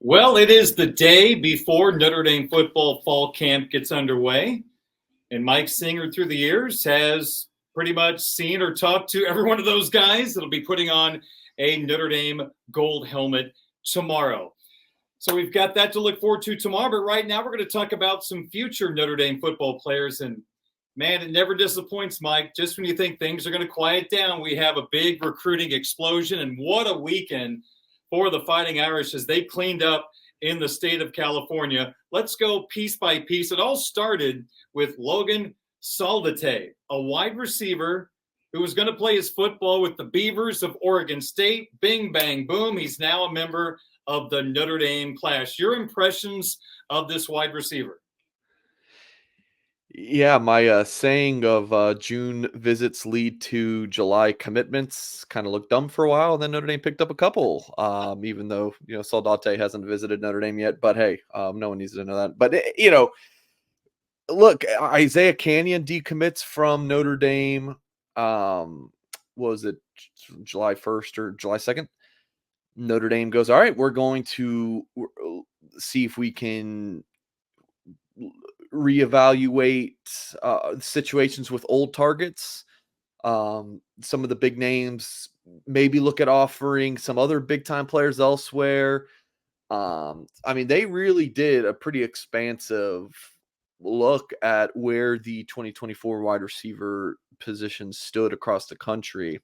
Well, it is the day before Notre Dame football fall camp gets underway. And Mike Singer, through the years, has pretty much seen or talked to every one of those guys that'll be putting on a Notre Dame gold helmet tomorrow. So we've got that to look forward to tomorrow. But right now, we're going to talk about some future Notre Dame football players. And man, it never disappoints, Mike. Just when you think things are going to quiet down, we have a big recruiting explosion. And what a weekend for the Fighting Irish as they cleaned up in the state of California. Let's go piece by piece. It all started with Logan Saldate, a wide receiver who was going to play his football with the Beavers of Oregon State. Bing, bang, boom. He's now a member of the Notre Dame class. Your impressions of this wide receiver? Yeah, my saying of June visits lead to July commitments kind of looked dumb for a while, and then Notre Dame picked up a couple. Even though Saldate hasn't visited Notre Dame yet, but hey, no one needs to know that. But look, Isaiah Canyon decommits from Notre Dame. Was it July 1st or July 2nd? Notre Dame goes, all right, we're going to see if we can reevaluate situations with old targets. Some of the big names, maybe look at offering some other big time players elsewhere. They really did a pretty expansive look at where the 2024 wide receiver position stood across the country.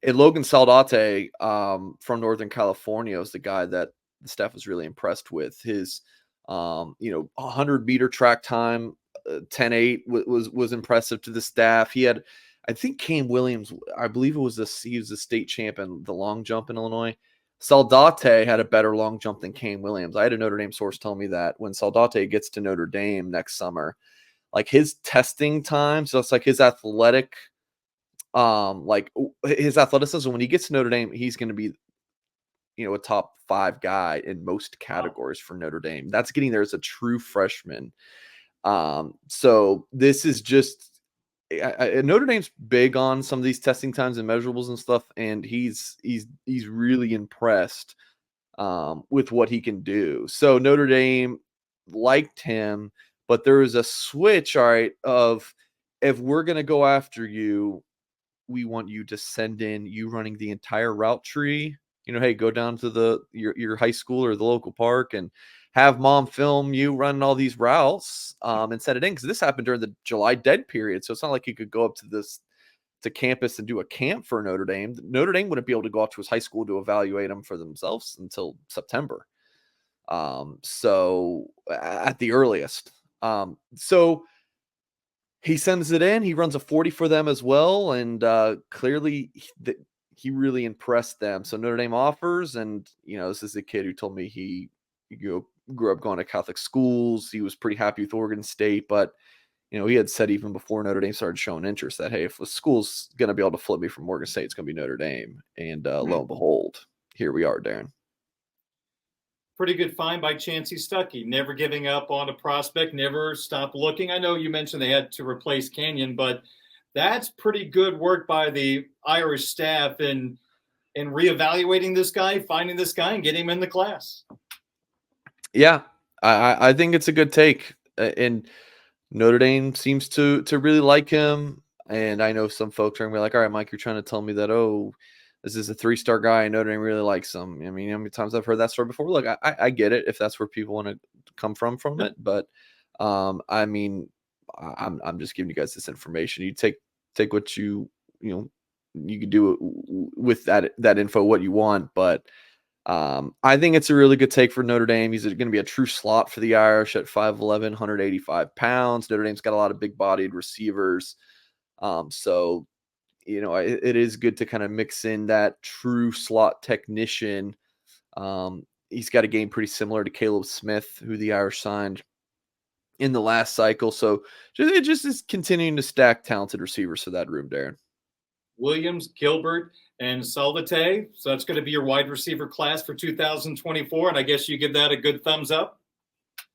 And Logan Saldate from Northern California is the guy that the staff was really impressed with. His 100-meter track time, 10.8 was impressive to the staff. He had, I think, Cam Williams, I believe he was the state champion, the long jump in Illinois. Saldate had a better long jump than Cam Williams. I had a Notre Dame source tell me that when Saldate gets to Notre Dame next summer, like his testing time, so it's like his athletic, his athleticism, when he gets to Notre Dame, he's going to be a top 5 guy in most categories for Notre Dame. That's getting there as a true freshman. So this is just Notre Dame's big on some of these testing times and measurables and stuff, and he's really impressed with what he can do. So Notre Dame liked him, but there was a switch, all right, of if we're going to go after you, we want you to send in you running the entire route tree. Hey, go down to your high school or the local park and have mom film you running all these routes and set it in, because this happened during the July dead period. So it's not like you could go up to campus and do a camp for Notre Dame. Notre Dame wouldn't be able to go out to his high school to evaluate him for themselves until September. So at the earliest. So he sends it in. He runs a 40 for them as well, and clearly he really impressed them. So Notre Dame offers, and this is a kid who told me he grew up going to Catholic schools. He was pretty happy with Oregon State, but he had said even before Notre Dame started showing interest that, hey, if a school's going to be able to flip me from Oregon State, it's going to be Notre Dame. And lo and behold, here we are, Darren. Pretty good find by Chancey Stuckey. Never giving up on a prospect, never stopped looking. I know you mentioned they had to replace Canyon, but that's pretty good work by the Irish staff in reevaluating this guy, finding this guy, and getting him in the class. Yeah, I think it's a good take, and Notre Dame seems to really like him. And I know some folks are gonna be like, "All right, Mike, you're trying to tell me that this is a 3-star guy and Notre Dame really likes him." I mean, how many times I've heard that story before? Look, I get it if that's where people want to come from it, but I'm just giving you guys this information. You take what you can do with that info what you want, but I think it's a really good take for Notre Dame. He's going to be a true slot for the Irish at 5'11", 185 pounds. Notre Dame's got a lot of big-bodied receivers. So it is good to kind of mix in that true slot technician. He's got a game pretty similar to Caleb Smith, who the Irish signed in the last cycle. So it just is continuing to stack talented receivers for that room, Darren. Williams, Gilbert, and Saldate. So that's going to be your wide receiver class for 2024. And I guess you give that a good thumbs up?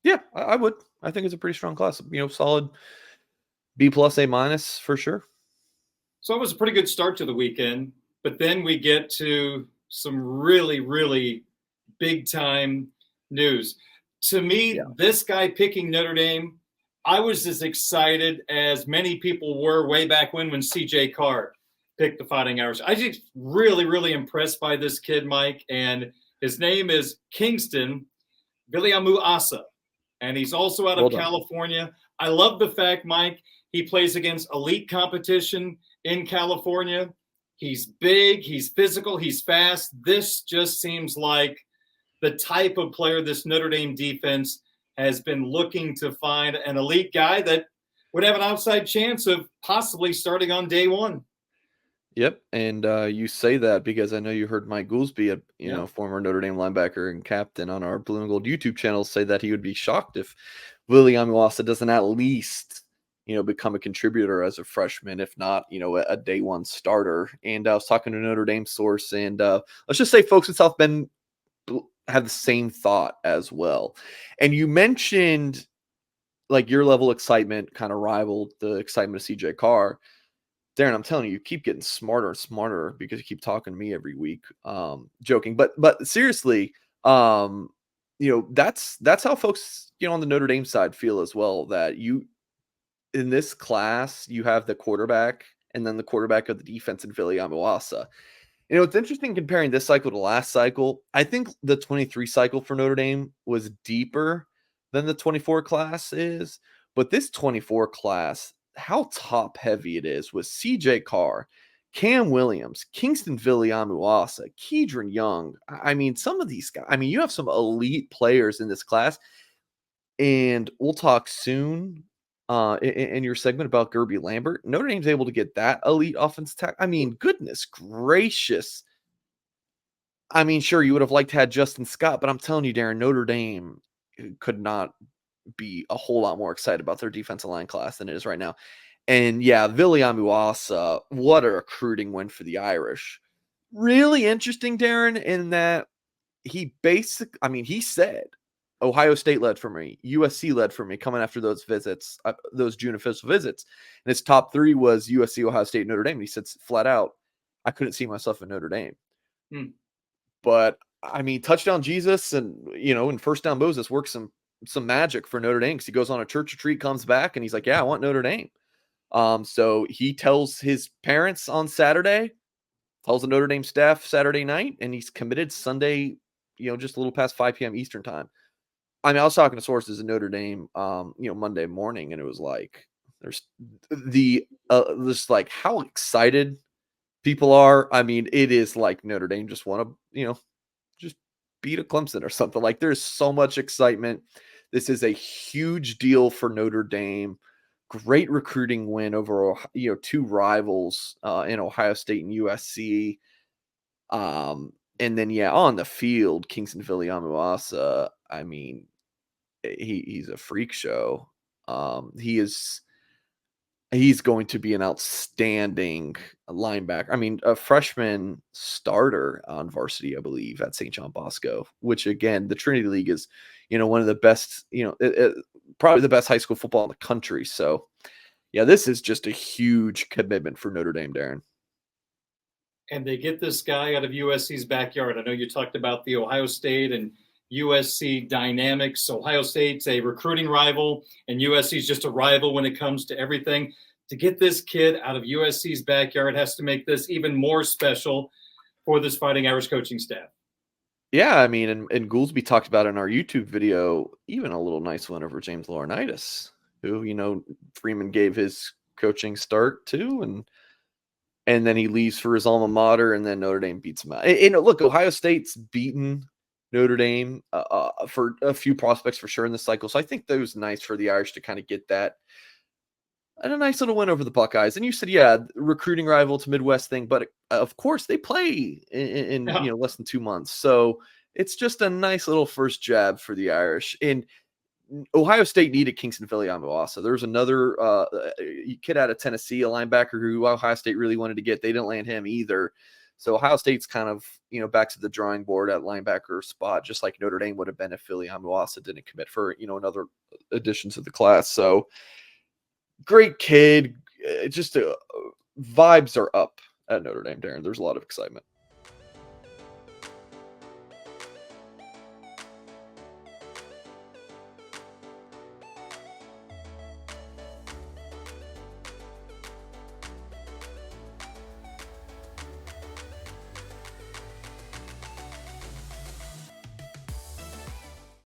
Yeah, I would. I think it's a pretty strong class. Solid B+, A- for sure. So it was a pretty good start to the weekend. But then we get to some really, really big time news. To me, Yeah. this guy picking Notre Dame, I was as excited as many people were way back when CJ Carr picked the Fighting Irish. I just really, really impressed by this kid, Mike, and his name is Kyngstonn Viliamu-Asa, and he's also out Well of done. California. I love the fact, Mike, he plays against elite competition in California. He's big, he's physical, he's fast. This just seems like the type of player this Notre Dame defense has been looking to find, an elite guy that would have an outside chance of possibly starting on day one. Yep, and you say that because I know you heard Mike Goolsby, Yeah. former Notre Dame linebacker and captain on our Blue and Gold YouTube channel, say that he would be shocked if Viliamu-Asa doesn't at least, become a contributor as a freshman, if not, a day one starter. And I was talking to a Notre Dame source, and let's just say folks in South Bend have the same thought as well. And you mentioned like your level of excitement kind of rivaled the excitement of CJ Carr. Darren, I'm telling you, you keep getting smarter and smarter because you keep talking to me every week. Joking, but seriously, that's how folks, on the Notre Dame side feel as well. That you in this class, you have the quarterback and then the quarterback of the defense in Viliamu-Asa. It's interesting comparing this cycle to last cycle. I think the 23 cycle for Notre Dame was deeper than the 24 class is, but this 24 class, how top heavy it is with CJ Carr, Cam Williams, Kyngstonn Viliamu-Asa, Kedron Young. I mean, some of these guys, you have some elite players in this class, and we'll talk soon in your segment about Gerby Lambert. Notre Dame's able to get that elite offense tackle. Goodness gracious. Sure, you would have liked to have Justin Scott, but I'm telling you, Darren, Notre Dame could not be a whole lot more excited about their defensive line class than it is right now. And yeah, Viliamu-Asa, what a recruiting win for the Irish. Really interesting, Darren, in that he said Ohio State led for me, USC led for me coming after those visits, those June official visits. And his top three was USC, Ohio State, Notre Dame. And he said flat out, I couldn't see myself in Notre Dame. But touchdown Jesus and first down Moses works some magic for Notre Dame because he goes on a church retreat, comes back, and he's like, yeah, I want Notre Dame. So he tells his parents on Saturday, tells the Notre Dame staff Saturday night, and he's committed Sunday, just a little past 5 p.m. Eastern time. I was talking to sources in Notre Dame, Monday morning, and it was like, there's just like how excited people are. It is like Notre Dame just want to, just beat a Clemson or something. Like there's so much excitement. This is a huge deal for Notre Dame. Great recruiting win over, two rivals in Ohio State and USC. And then, on the field, Kyngstonn Viliamu-Asa, he's a freak show. He's going to be an outstanding linebacker. A freshman starter on varsity, I believe, at St. John Bosco, which again, the Trinity League is, one of the best, probably the best high school football in the country. So, yeah, this is just a huge commitment for Notre Dame, Darren. And they get this guy out of USC's backyard. I know you talked about the Ohio State and USC dynamics. Ohio State's a recruiting rival, and USC's just a rival when it comes to everything. To get this kid out of USC's backyard has to make this even more special for this Fighting Irish coaching staff. Yeah, and Goolsby talked about in our YouTube video, even a little nice one over James Laurinaitis, who, Freeman gave his coaching start to, and then he leaves for his alma mater, and then Notre Dame beats him out. And look, Ohio State's beaten Notre Dame for a few prospects for sure in this cycle. So I think that was nice for the Irish to kind of get that and a nice little win over the Buckeyes. And you said, yeah, recruiting rival to Midwest thing, but of course they play in less than 2 months. So it's just a nice little first jab for the Irish. And Ohio State needed Kyngstonn Viliamu-Asa. There's another kid out of Tennessee, a linebacker who Ohio State really wanted to get. They didn't land him either. So Ohio State's kind of, back to the drawing board at linebacker spot, just like Notre Dame would have been if Viliamu-Asa didn't commit for, another addition to the class. So great kid. Just vibes are up at Notre Dame, Darren. There's a lot of excitement.